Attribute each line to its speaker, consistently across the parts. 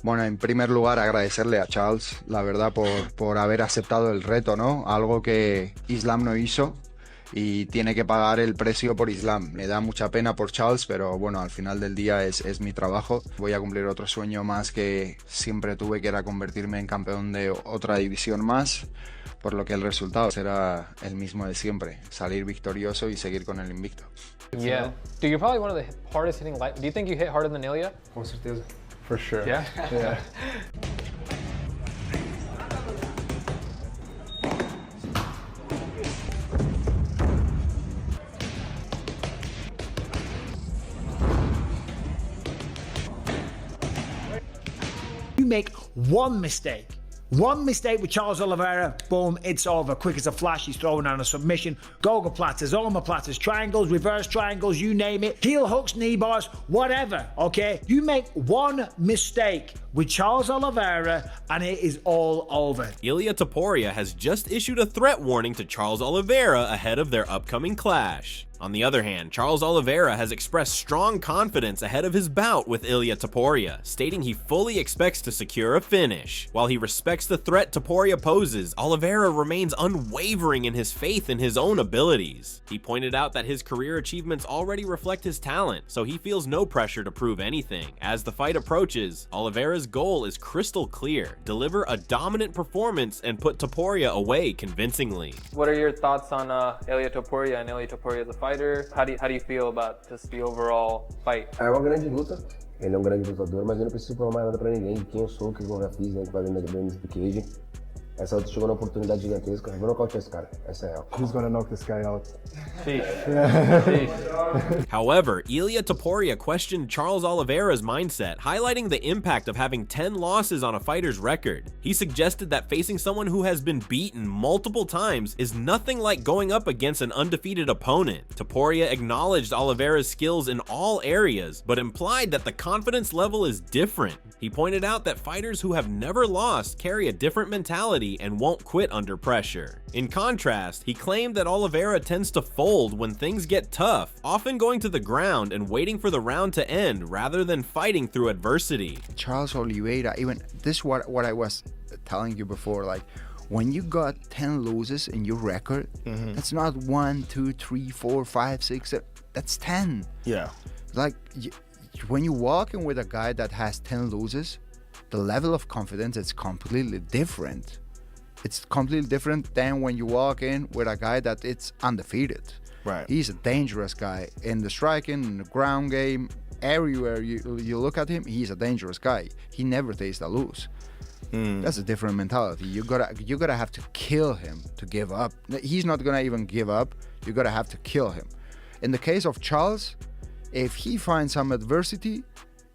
Speaker 1: Bueno, en primer lugar agradecerle a Charles, la verdad, por haber aceptado el reto, ¿no? Algo que Islam no hizo y tiene que pagar el precio por Islam. Me da mucha pena por Charles, pero bueno, al final del día es mi trabajo. Voy a cumplir otro sueño más que siempre tuve, que era convertirme en campeón de otra división más, por lo que el resultado será el mismo de siempre, salir victorioso y seguir con el invicto.
Speaker 2: Yeah. Dude, you're probably one of the hardest hitting light. Do you think you hit harder than Ilia?
Speaker 3: Com certeza. For sure.
Speaker 2: Yeah?
Speaker 3: Yeah.
Speaker 4: You make one mistake with Charles Olivera, boom, it's over. Quick as a flash, he's throwing on a submission. Gogoplatters, omoplatters, triangles, reverse triangles, you name it. Heel hooks, knee bars, whatever, okay? You make one mistake with Charles Olivera and it is all over.
Speaker 5: Ilia Topuria has just issued a threat warning to Charles Olivera ahead of their upcoming clash. On the other hand, Charles Olivera has expressed strong confidence ahead of his bout with Ilia Topuria, stating he fully expects to secure a finish. While he respects the threat Topuria poses, Olivera remains unwavering in his faith in his own abilities. He pointed out that his career achievements already reflect his talent, so he feels no pressure to prove anything. As the fight approaches, Olivera's goal is crystal clear: deliver a dominant performance and put Topuria away convincingly.
Speaker 2: What are your thoughts on Ilia Topuria and Ilia Topuria as a fighter? How do you feel about just the overall fight?
Speaker 3: É uma grande luta. Ele é um grande lutador, mas eu não preciso provar mais nada pra ninguém de quem eu sou, o que eu já fiz dentro da cage. Essa luta chegou numa oportunidade gigantesca. Eu vou nocautear esse cara. Essa é real. Who's gonna knock this guy out?
Speaker 5: However, Ilia Topuria questioned Charles Olivera's mindset, highlighting the impact of having 10 losses on a fighter's record. He suggested that facing someone who has been beaten multiple times is nothing like going up against an undefeated opponent. Topuria acknowledged Olivera's skills in all areas, but implied that the confidence level is different. He pointed out that fighters who have never lost carry a different mentality and won't quit under pressure. In contrast, he claimed that Olivera tends to fold when things get tough, often going to the ground and waiting for the round to end rather than fighting through adversity.
Speaker 1: Charles Oliveira, even this what I was telling you before, like when you got 10 losses in your record, that's not 1, 2, 3, 4, 5, 6, 7, that's 10.
Speaker 6: Yeah.
Speaker 1: Like when you walk in with a guy that has 10 losses, the level of confidence is completely different. It's completely different than when you walk in with a guy that it's undefeated.
Speaker 6: Right.
Speaker 1: He's a dangerous guy in the striking, in the ground game, everywhere you look at him, he's a dangerous guy. He never takes a lose. That's a different mentality. You gotta have to kill him to give up. He's not gonna even give up. You gotta have to kill him. In the case of Charles, if he finds some adversity,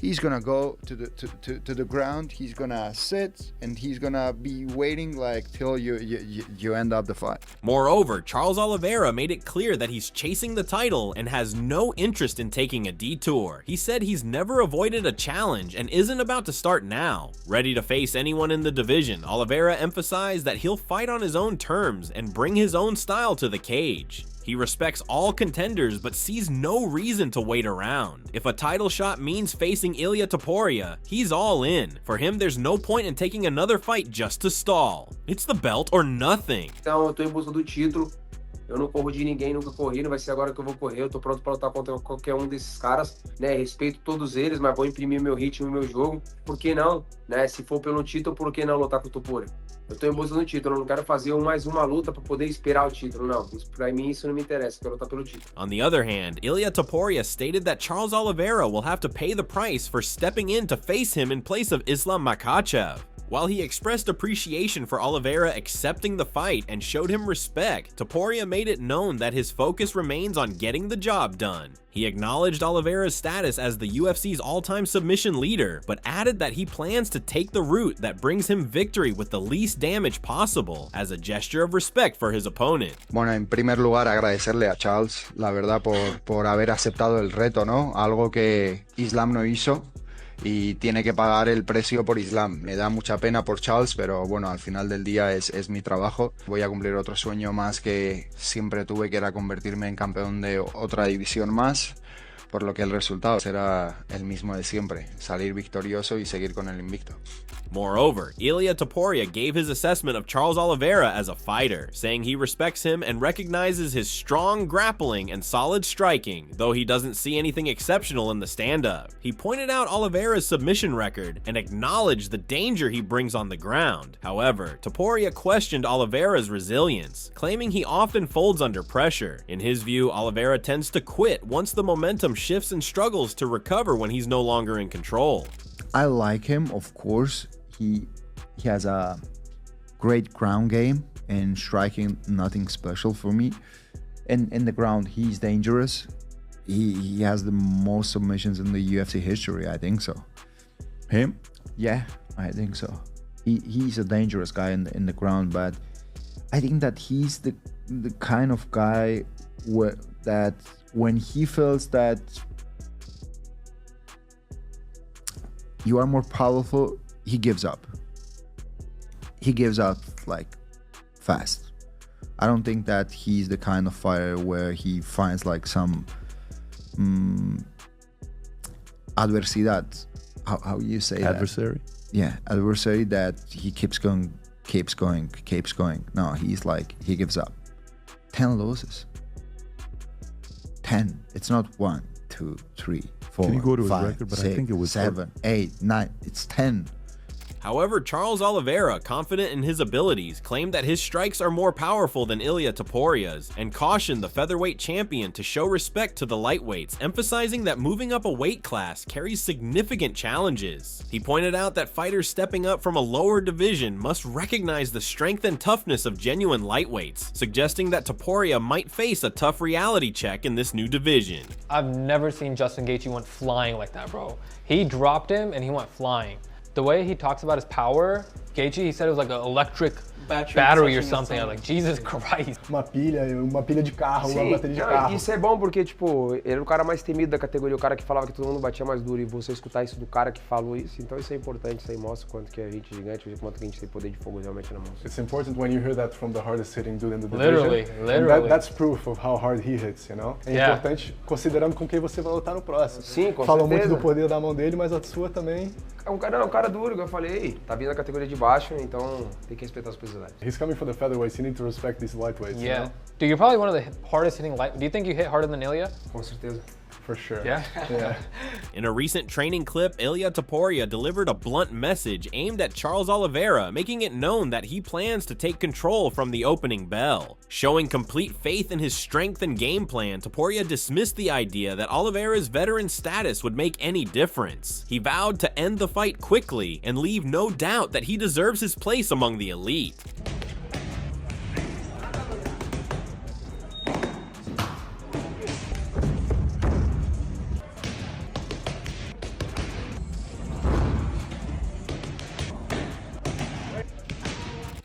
Speaker 1: he's gonna go to the ground. He's gonna sit and he's gonna be waiting like till you end up the fight.
Speaker 5: Moreover, Charles Olivera made it clear that he's chasing the title and has no interest in taking a detour. He said he's never avoided a challenge and isn't about to start now. Ready to face anyone in the division, Olivera emphasized that he'll fight on his own terms and bring his own style to the cage. He respects all contenders but sees no reason to wait around. If a title shot means facing Ilia Topuria, he's all in. For him, there's no point in taking another fight just to stall. It's the belt or nothing.
Speaker 3: Então, eu tô em busca do título. Eu não corro de ninguém, nunca corri, não vai ser agora que eu vou correr. Eu tô pronto pra lutar contra qualquer um desses caras, né? Respeito todos eles, mas vou imprimir meu ritmo e meu jogo. Por que não, né? Se for pelo título, por que não lutar com o Topuria? Eu tô em busca do título, eu não quero fazer mais uma luta pra poder esperar o título, não. Pra mim isso não me interessa, eu quero lutar pelo título.
Speaker 5: On the other hand, Ilia Topuria stated that Charles Olivera will have to pay the price for stepping in to face him in place of Islam Makhachev. While he expressed appreciation for Olivera accepting the fight and showed him respect, Topuria made it known that his focus remains on getting the job done. He acknowledged Olivera's status as the UFC's all-time submission leader, but added that he plans to take the route that brings him victory with the least damage possible, as a gesture of respect for his opponent.
Speaker 1: Bueno, en primer lugar agradecerle a Charles, la verdad, por haber aceptado el reto, ¿no? Algo que Islam no hizo. Y tiene que pagar el precio por Islam. Me da mucha pena por Charles, pero bueno, al final del día es mi trabajo. Voy a cumplir otro sueño más que siempre tuve, que era convertirme en campeón de otra división más, por lo que el resultado será el mismo de siempre, salir victorioso y seguir con el invicto.
Speaker 5: Moreover, Ilia Topuria gave his assessment of Charles Olivera as a fighter, saying he respects him and recognizes his strong grappling and solid striking, though he doesn't see anything exceptional in the stand-up. He pointed out Olivera's submission record and acknowledged the danger he brings on the ground. However, Topuria questioned Olivera's resilience, claiming he often folds under pressure. In his view, Olivera tends to quit once the momentum shifts and struggles to recover when he's no longer in control.
Speaker 1: I like him, of course. He has a great ground game and striking, nothing special for me. In the ground, he's dangerous. He has the most submissions in the UFC history, I think so. Him? Yeah, I think so. He's a dangerous guy in the ground, but I think that he's the kind of guy that when he feels that you are more powerful, he gives up. He gives up like fast. I don't think that he's the kind of fighter where he finds like some adversidad. How you say
Speaker 6: adversary?
Speaker 1: That? Yeah, adversary that he keeps going. No, he's like, he gives up. 10 losses. 10. It's not 1, 2, 3, 4,
Speaker 6: Can you go to his
Speaker 1: 5,
Speaker 6: record? But
Speaker 1: 6,
Speaker 6: I think it was
Speaker 1: 7, 8, 9. It's 10.
Speaker 5: However, Charles Olivera, confident in his abilities, claimed that his strikes are more powerful than Ilia Topuria's, and cautioned the featherweight champion to show respect to the lightweights, emphasizing that moving up a weight class carries significant challenges. He pointed out that fighters stepping up from a lower division must recognize the strength and toughness of genuine lightweights, suggesting that Topuria might face a tough reality check in this new division.
Speaker 2: I've never seen Justin Gaethje went flying like that, bro. He dropped him and he went flying. The way he talks about his power, Gaethje, he said it was like an electric battery or something. I'm like, Jesus Christ.
Speaker 7: Uma pilha de carro,
Speaker 3: Sim,
Speaker 7: uma bateria de carro.
Speaker 3: isso é bom porque, tipo, ele era o cara mais temido da categoria, o cara que falava que todo mundo batia mais duro, e você escutar isso do cara que falou isso, então isso é importante, isso aí mostra quanto que a gente é gigante, quanto que a gente tem poder de fogo realmente na mão.
Speaker 7: It's important when you hear that from the hardest hitting dude in the division.
Speaker 2: Literally.
Speaker 7: That's proof of how hard he hits, you know? É importante considerando com quem você vai lutar no próximo.
Speaker 3: Sim, com
Speaker 7: Falam
Speaker 3: certeza.
Speaker 7: muito do poder da mão dele, mas a sua também.
Speaker 3: É um cara duro, como eu falei, tá vindo da categoria de baixo, então tem que respeitar as pesidades.
Speaker 7: He's coming for the featherweights, you need to respect these lightweights, you know?
Speaker 2: Dude, you're probably one of the hardest hitting light. Do you think you hit harder than Ilia?
Speaker 3: Com certeza.
Speaker 7: For sure.
Speaker 2: Yeah?
Speaker 7: Yeah.
Speaker 5: In a recent training clip, Ilia Topuria delivered a blunt message aimed at Charles Olivera, making it known that he plans to take control from the opening bell. Showing complete faith in his strength and game plan, Topuria dismissed the idea that Olivera's veteran status would make any difference. He vowed to end the fight quickly and leave no doubt that he deserves his place among the elite.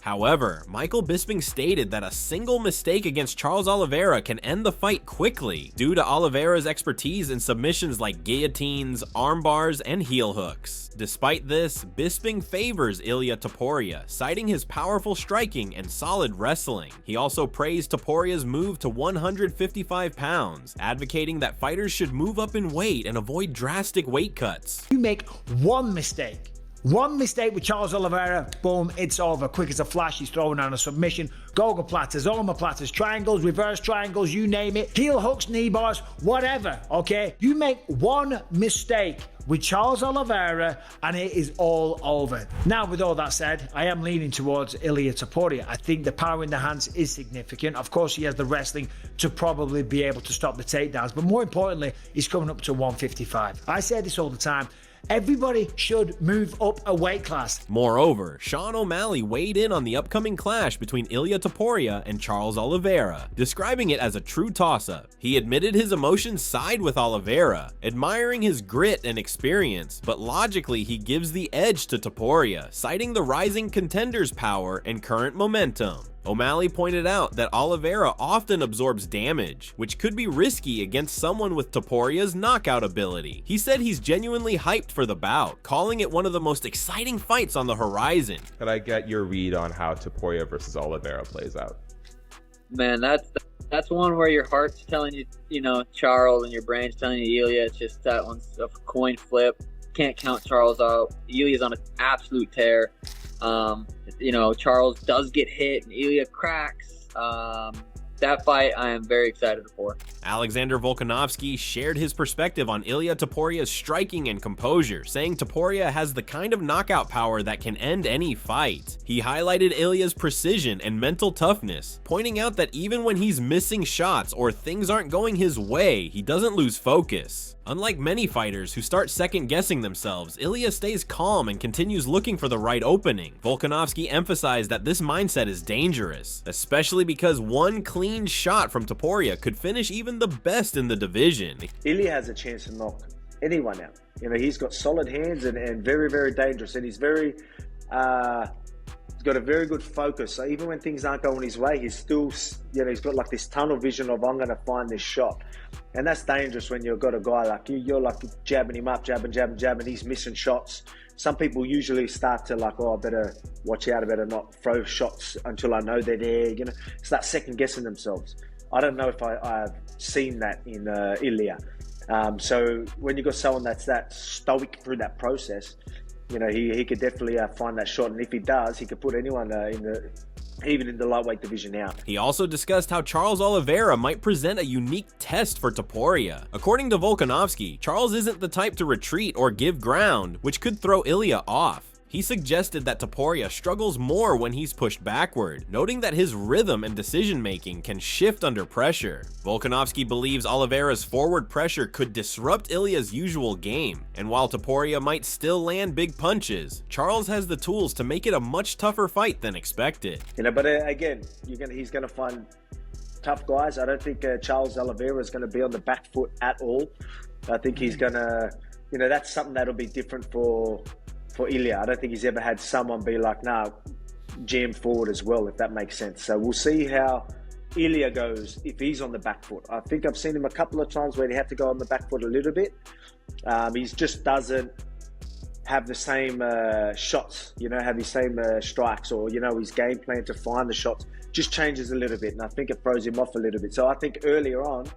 Speaker 5: However, Michael Bisping stated that a single mistake against Charles Olivera can end the fight quickly due to Olivera's expertise in submissions like guillotines, arm bars, and heel hooks. Despite this, Bisping favors Ilia Topuria, citing his powerful striking and solid wrestling. He also praised Topuria's move to 155 pounds, advocating that fighters should move up in weight and avoid drastic weight cuts.
Speaker 4: You make one mistake with Charles Olivera, boom, it's over. Quick as a flash, he's throwing on a submission. Goga platters, omoplatters, triangles, reverse triangles, you name it. Heel hooks, knee bars, whatever, okay? You make one mistake with Charles Olivera and it is all over. Now, with all that said, I am leaning towards Ilia Topuria. I think the power in the hands is significant. Of course, he has the wrestling to probably be able to stop the takedowns, but more importantly, he's coming up to 155. I say this all the time. Everybody should move up a weight class.
Speaker 5: Moreover, Sean O'Malley weighed in on the upcoming clash between Ilia Topuria and Charles Olivera, describing it as a true toss-up. He admitted his emotions side with Olivera, admiring his grit and experience, but logically he gives the edge to Topuria, citing the rising contender's power and current momentum. O'Malley pointed out that Olivera often absorbs damage, which could be risky against someone with Topuria's knockout ability. He said he's genuinely hyped for the bout, calling it one of the most exciting fights on the horizon.
Speaker 8: Could I get your read on how Topuria versus Olivera plays out?
Speaker 9: Man,
Speaker 6: That's one where your heart's telling you, you know, Charles, and your brain's telling you Ilia. It's just that one's a coin flip. Can't count Charles out. Ilia's on an absolute tear. You know, Charles does get hit and Ilia cracks. That fight I am very excited for.
Speaker 5: Alexander Volkanovski shared his perspective on Ilia Topuria's striking and composure, saying Topuria has the kind of knockout power that can end any fight. He highlighted Ilia's precision and mental toughness, pointing out that even when he's missing shots or things aren't going his way, he doesn't lose focus. Unlike many fighters who start second-guessing themselves, Ilia stays calm and continues looking for the right opening. Volkanovski emphasized that this mindset is dangerous, especially because one clean shot from Topuria could finish even the best in the division.
Speaker 8: Ilia has a chance to knock anyone out. You know, he's got solid hands and very, very dangerous, and he's very he's got a very good focus. So even when things aren't going his way, he's still, you know, he's got like this tunnel vision of, I'm going to find this shot. And that's dangerous when you've got a guy like you. You're like jabbing him up, jabbing, he's missing shots. Some people usually start to like, oh, I better watch out, I better not throw shots until I know they're there, you know, start second guessing themselves. I don't know if I've seen that in Ilia. So when you've got someone that's that stoic through that process, you know, he could definitely find that shot, and if he does, he could put anyone even in the lightweight division out.
Speaker 5: He also discussed how Charles Olivera might present a unique test for Topuria. According to Volkanovski, Charles isn't the type to retreat or give ground, which could throw Ilia off. He suggested that Topuria struggles more when he's pushed backward, noting that his rhythm and decision-making can shift under pressure. Volkanovski believes Olivera's forward pressure could disrupt Ilia's usual game, and while Topuria might still land big punches, Charles has the tools to make it a much tougher fight than expected.
Speaker 8: You know, but again, he's going to find tough guys. I don't think Charles Oliveira is going to be on the back foot at all. I think he's going to, you know, that's something that'll be different for Ilia. I don't think he's ever had someone be like, nah, jam forward as well, if that makes sense. So we'll see how Ilia goes if he's on the back foot. I think I've seen him a couple of times where he had to go on the back foot a little bit. He just doesn't have the same shots, you know, have his same strikes, or, you know, his game plan to find the shots just changes a little bit, and I think it throws him off a little bit. So I think earlier on,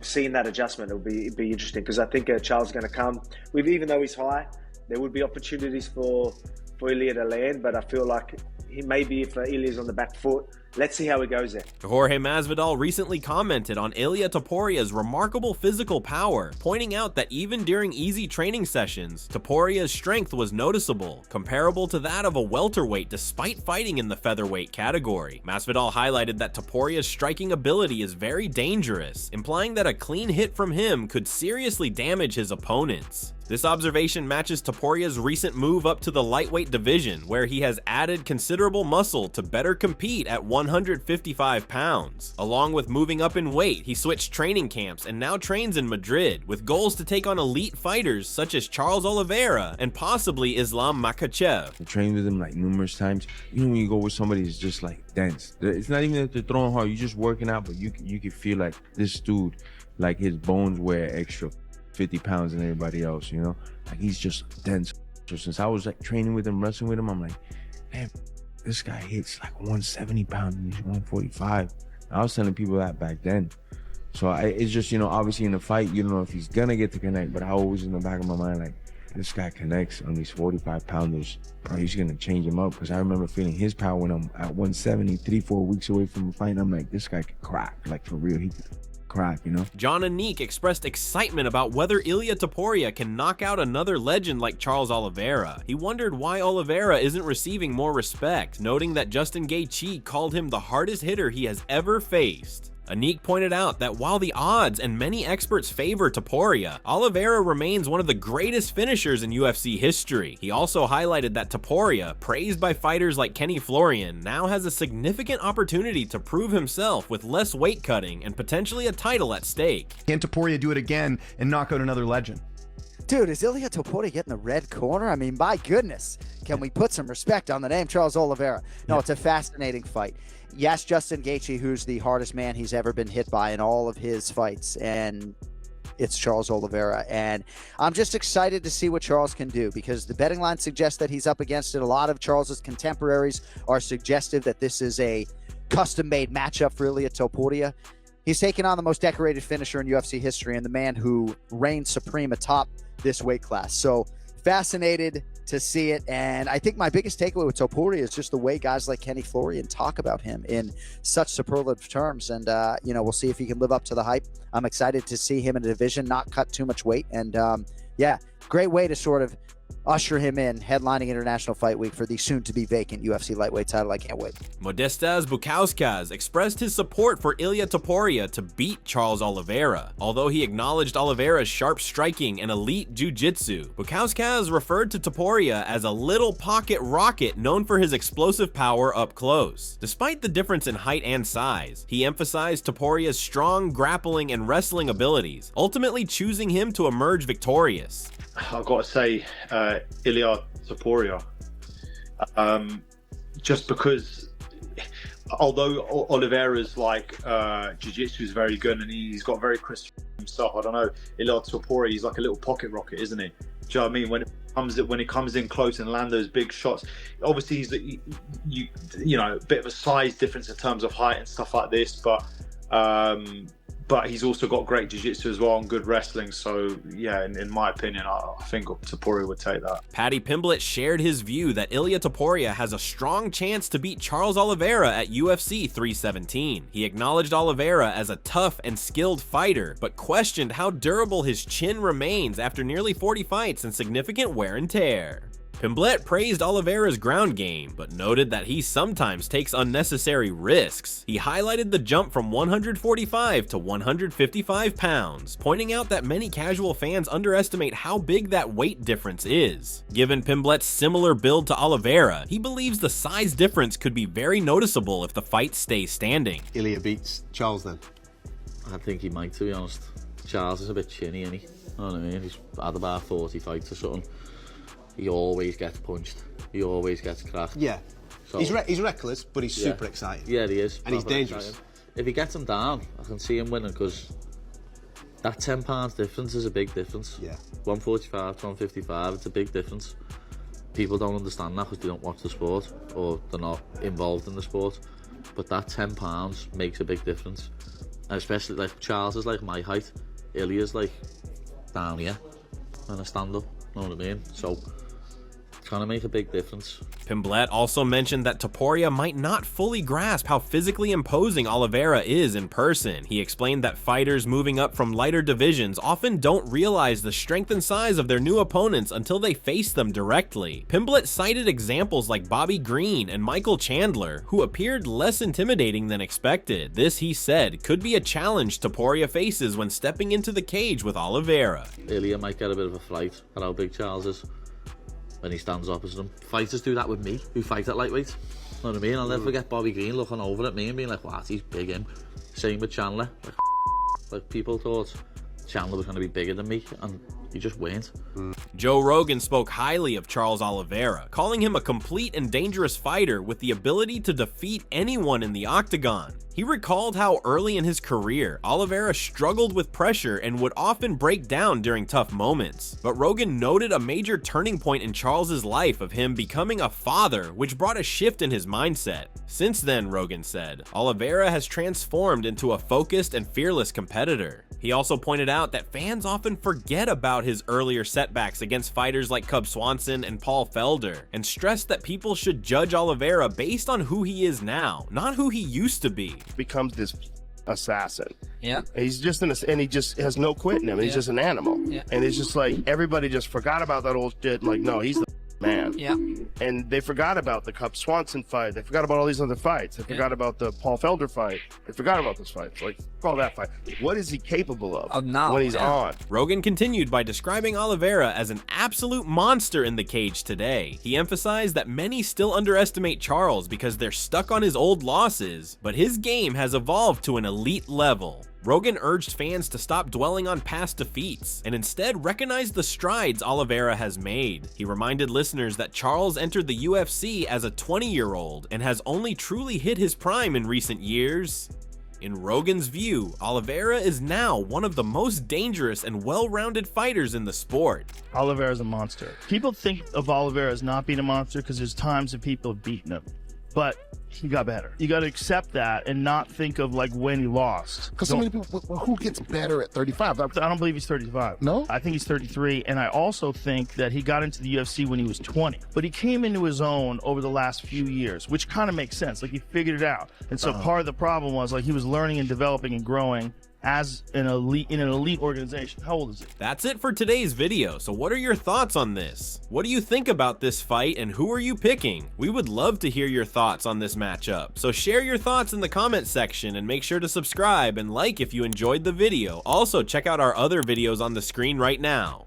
Speaker 8: seeing that adjustment will be interesting, because I think Charles is going to come with, even though he's high, there would be opportunities for Ilia to land, but I feel like maybe if Ilia's on the back foot, let's see how it goes there.
Speaker 5: Jorge Masvidal recently commented on Ilia Topuria's remarkable physical power, pointing out that even during easy training sessions, Topuria's strength was noticeable, comparable to that of a welterweight despite fighting in the featherweight category. Masvidal highlighted that Topuria's striking ability is very dangerous, implying that a clean hit from him could seriously damage his opponents. This observation matches Topuria's recent move up to the lightweight division, where he has added considerable muscle to better compete at 155 pounds. Along with moving up in weight, he switched training camps and now trains in Madrid, with goals to take on elite fighters such as Charles Oliveira and possibly Islam Makhachev.
Speaker 9: I trained with him like numerous times. You know, when you go with somebody who's just like dense, it's not even that they're throwing hard, you're just working out, but you can feel like this dude, like his bones weigh extra 50 pounds than everybody else, you know, like he's just dense. So since I was like training with him, wrestling with him, I'm like, man, this guy hits like 170 pounds and he's 145. I was telling people that back then. So it's just, you know, obviously in a fight, you don't know if he's gonna get to connect, but I always in the back of my mind, like, this guy connects on these 45 pounders, bro, he's gonna change him up. Because I remember feeling his power when I'm at 170, 3-4 weeks away from a fight. I'm like, this guy could crack, like for real. He could crack, you know?
Speaker 5: John Anik expressed excitement about whether Ilia Topuria can knock out another legend like Charles Oliveira. He wondered why Oliveira isn't receiving more respect, noting that Justin Gaethje called him the hardest hitter he has ever faced. Anik pointed out that while the odds and many experts favor Topuria, Oliveira remains one of the greatest finishers in UFC history. He also highlighted that Topuria, praised by fighters like Kenny Florian, now has a significant opportunity to prove himself with less weight cutting and potentially a title at stake.
Speaker 10: Can Topuria do it again and knock out another legend?
Speaker 11: Dude, is Ilia Topuria getting the red corner? I mean, my goodness, can we put some respect on the name Charles Oliveira? No, it's a fascinating fight. Yes, Justin Gaethje, who's the hardest man he's ever been hit by in all of his fights, and it's Charles Oliveira. And I'm just excited to see what Charles can do, because the betting line suggests that he's up against it. A lot of Charles's contemporaries are suggestive that this is a custom-made matchup for Ilia Topuria. He's taken on the most decorated finisher in UFC history and the man who reigns supreme atop this weight class. So fascinated to see it. And I think my biggest takeaway with Topuria is just the way guys like Kenny Florian talk about him in such superlative terms. And, we'll see if he can live up to the hype. I'm excited to see him in a division, not cut too much weight. And, great way to sort of usher him in, headlining International Fight Week for the soon-to-be vacant UFC lightweight title. I can't wait.
Speaker 5: Modestas Bukauskas expressed his support for Ilia Topuria to beat Charles Olivera. Although he acknowledged Oliveira's sharp striking and elite jiu-jitsu, Bukauskas referred to Topuria as a little pocket rocket known for his explosive power up close. Despite the difference in height and size, he emphasized Topuria's strong grappling and wrestling abilities, ultimately choosing him to emerge victorious.
Speaker 12: I've got to say, Ilia Topuria, just because, although Oliveira's jiu-jitsu is very good and he's got very crisp himself, I don't know, Ilia Topuria, he's like a little pocket rocket, isn't he? Do you know what I mean? When it comes in close and land those big shots, obviously he's a bit of a size difference in terms of height and stuff like this, but he's also got great jiu-jitsu as well and good wrestling. So yeah, in my opinion, I think Topuria would take that.
Speaker 5: Paddy Pimblett shared his view that Ilia Topuria has a strong chance to beat Charles Olivera at UFC 317. He acknowledged Olivera as a tough and skilled fighter, but questioned how durable his chin remains after nearly 40 fights and significant wear and tear. Pimblett praised Oliveira's ground game, but noted that he sometimes takes unnecessary risks. He highlighted the jump from 145 to 155 pounds, pointing out that many casual fans underestimate how big that weight difference is. Given Pimblett's similar build to Oliveira, he believes the size difference could be very noticeable if the fight stays standing.
Speaker 13: Ilia beats Charles then?
Speaker 14: I think he might, to be honest. Charles is a bit chinny, isn't he? You know what I mean? He's had about 40 fights or something. He always gets punched. He always gets cracked.
Speaker 13: Yeah.
Speaker 14: So,
Speaker 13: he's reckless, but he's super exciting.
Speaker 14: Yeah, he is.
Speaker 13: And he's dangerous.
Speaker 14: Exciting. If he gets him down, I can see him winning, because that 10 pounds difference is a big difference.
Speaker 13: Yeah.
Speaker 14: 145 to 155, it's a big difference. People don't understand that because they don't watch the sport or they're not involved in the sport. But that 10 pounds makes a big difference. And especially, like, Charles is like my height. Ilia's like down here when I stand up. You know what I mean? So it's gonna make a big difference.
Speaker 5: Pimblett also mentioned that Topuria might not fully grasp how physically imposing Olivera is in person. He explained that fighters moving up from lighter divisions often don't realize the strength and size of their new opponents until they face them directly. Pimblett cited examples like Bobby Green and Michael Chandler, who appeared less intimidating than expected. This, he said, could be a challenge Topuria faces when stepping into the cage with Olivera.
Speaker 14: Ilia might get a bit of a fright at how big Charles is when he stands opposite him. Fighters do that with me, who fight at lightweight. You know what I mean? I'll never forget Bobby Green looking over at me and being like, what, he's big, him. Same with Chandler. Like people thought Chandler was going to be bigger than me, and he just weren't.
Speaker 5: Joe Rogan spoke highly of Charles Olivera, calling him a complete and dangerous fighter with the ability to defeat anyone in the octagon. He recalled how early in his career, Olivera struggled with pressure and would often break down during tough moments. But Rogan noted a major turning point in Charles's life of him becoming a father, which brought a shift in his mindset. Since then, Rogan said, Olivera has transformed into a focused and fearless competitor. He also pointed out that fans often forget about his earlier setbacks against fighters like Cub Swanson and Paul Felder, and stressed that people should judge Olivera based on who he is now, not who he used to be.
Speaker 15: Becomes this assassin.
Speaker 16: Yeah.
Speaker 15: He's just and he just has no quit in him. He's just an animal.
Speaker 16: Yeah.
Speaker 15: And it's just like everybody just forgot about that old shit. Like, no, he's the man.
Speaker 16: Yeah.
Speaker 15: And they forgot about the Cub Swanson fight. They forgot about all these other fights. They forgot about the Paul Felder fight. They forgot about those fights. Like, all that fight. What is he capable of
Speaker 16: now,
Speaker 15: when he's on?
Speaker 5: Rogan continued by describing Olivera as an absolute monster in the cage today. He emphasized that many still underestimate Charles because they're stuck on his old losses, but his game has evolved to an elite level. Rogan urged fans to stop dwelling on past defeats and instead recognize the strides Olivera has made. He reminded listeners that Charles entered the UFC as a 20-year-old and has only truly hit his prime in recent years. In Rogan's view, Olivera is now one of the most dangerous and well-rounded fighters in the sport.
Speaker 15: Olivera is a monster. People think of Olivera as not being a monster because there's times that people have beaten him. but he got better. You got to accept that and not think of like when he lost.
Speaker 16: Because so many people, well, who gets better at 35?
Speaker 15: I don't believe he's 35.
Speaker 16: No?
Speaker 15: I think he's 33, and I also think that he got into the UFC when he was 20. But he came into his own over the last few years, which kind of makes sense. Like, he figured it out. And so part of the problem was, like, he was learning and developing and growing as an elite organization. How old is he?
Speaker 5: That's it for today's video. So what are your thoughts on this? What do you think about this fight, and who are you picking? We would love to hear your thoughts on this matchup. So share your thoughts in the comment section, and make sure to subscribe and like if you enjoyed the video. Also, check out our other videos on the screen right now.